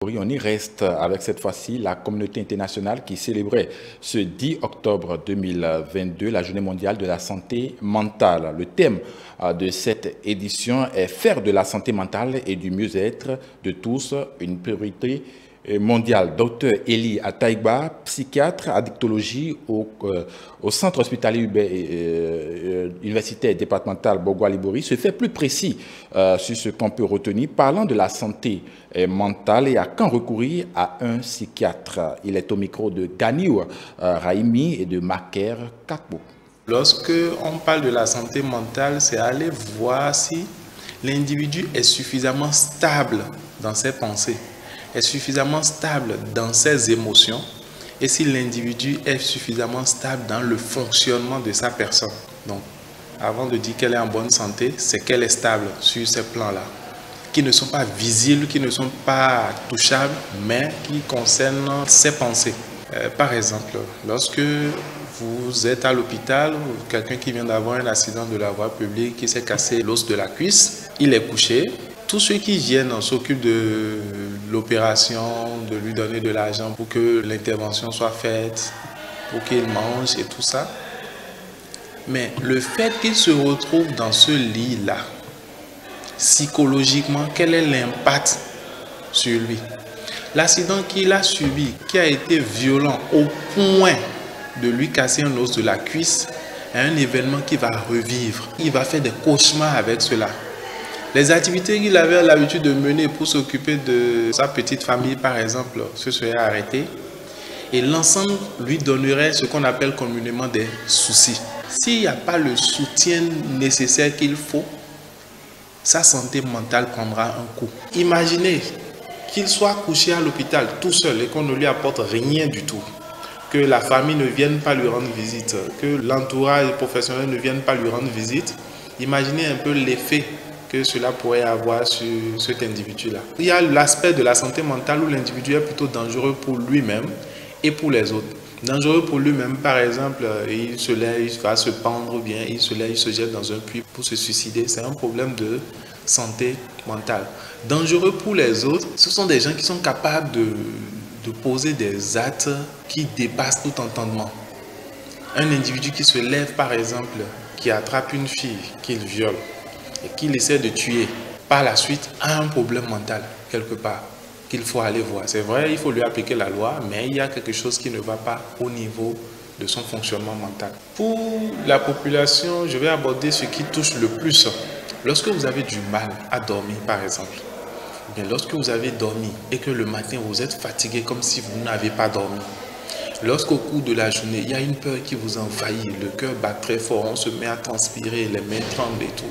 Oui, on y reste avec cette fois-ci la communauté internationale qui célébrait ce 10 octobre 2022 la journée mondiale de la santé mentale. Le thème de cette édition est faire de la santé mentale et du mieux-être de tous une priorité mondiale. Docteur Eli Ataïba, psychiatre addictologie au centre hospitalier universitaire départemental Bogoa-Libori, se fait plus précis sur ce qu'on peut retenir, parlant de la santé mentale et à quand recourir à un psychiatre. Il est au micro de Ganiou Raimi et de Maker Kakbo. Lorsque on parle de la santé mentale, c'est aller voir si l'individu est suffisamment stable dans ses pensées, est suffisamment stable dans ses émotions et si l'individu est suffisamment stable dans le fonctionnement de sa personne. Donc, avant de dire qu'elle est en bonne santé, c'est qu'elle est stable sur ces plans-là, qui ne sont pas visibles, qui ne sont pas touchables, mais qui concernent ses pensées. Par exemple, lorsque vous êtes à l'hôpital, quelqu'un qui vient d'avoir un accident de la voie publique, qui s'est cassé l'os de la cuisse, il est couché. Tous ceux qui viennent s'occupent de l'opération, de lui donner de l'argent pour que l'intervention soit faite, pour qu'il mange et tout ça. Mais le fait qu'il se retrouve dans ce lit-là, psychologiquement, quel est l'impact sur lui? L'accident qu'il a subi, qui a été violent au point de lui casser un os de la cuisse, est un événement qu'il va revivre. Il va faire des cauchemars avec cela. Les activités qu'il avait l'habitude de mener pour s'occuper de sa petite famille, par exemple, se seraient arrêtées. Et l'ensemble lui donnerait ce qu'on appelle communément des soucis. S'il n'y a pas le soutien nécessaire qu'il faut, sa santé mentale prendra un coup. Imaginez qu'il soit couché à l'hôpital tout seul et qu'on ne lui apporte rien du tout. Que la famille ne vienne pas lui rendre visite, que l'entourage professionnel ne vienne pas lui rendre visite. Imaginez un peu l'effet que cela pourrait avoir sur cet individu-là. Il y a l'aspect de la santé mentale où l'individu est plutôt dangereux pour lui-même et pour les autres. Dangereux pour lui-même, par exemple, il se lève, il va se pendre, ou bien il se lève, il se jette dans un puits pour se suicider. C'est un problème de santé mentale. Dangereux pour les autres, ce sont des gens qui sont capables de poser des actes qui dépassent tout entendement. Un individu qui se lève, par exemple, qui attrape une fille qu'il viole et qu'il essaie de tuer, par la suite a un problème mental quelque part qu'il faut aller voir. C'est vrai, il faut lui appliquer la loi, mais il y a quelque chose qui ne va pas au niveau de son fonctionnement mental. Pour la population, je vais aborder ce qui touche le plus. Lorsque vous avez du mal à dormir, par exemple, bien, lorsque vous avez dormi et que le matin vous êtes fatigué comme si vous n'avez pas dormi, lorsqu'au cours de la journée, il y a une peur qui vous envahit, le cœur bat très fort, on se met à transpirer, les mains tremblent et tout.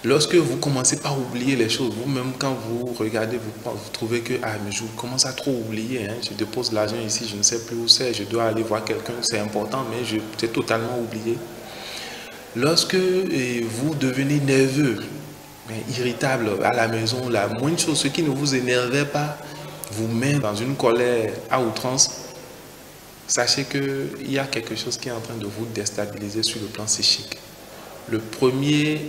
Lorsque vous commencez par oublier les choses, vous-même quand vous regardez, vous trouvez que mais je commence à trop oublier, hein, je dépose l'argent ici, je ne sais plus où c'est, je dois aller voir quelqu'un, c'est important, mais j'ai totalement oublié. Lorsque vous devenez nerveux, irritable à la maison, la moindre chose, ce qui ne vous énervait pas, vous met dans une colère à outrance, sachez qu'il y a quelque chose qui est en train de vous déstabiliser sur le plan psychique. Le premier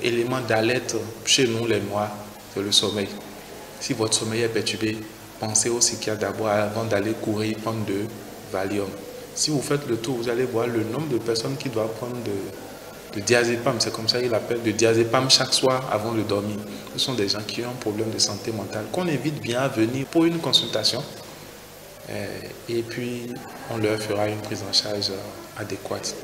élément d'alerte chez nous les Noirs, c'est le sommeil. Si votre sommeil est perturbé, pensez au psychiatre d'abord avant d'aller courir prendre de Valium. Si vous faites le tour, vous allez voir le nombre de personnes qui doivent prendre de diazépam, c'est comme ça qu'ils l'appellent, de diazépam chaque soir avant de dormir. Ce sont des gens qui ont un problème de santé mentale, qu'on invite bien à venir pour une consultation et puis on leur fera une prise en charge adéquate.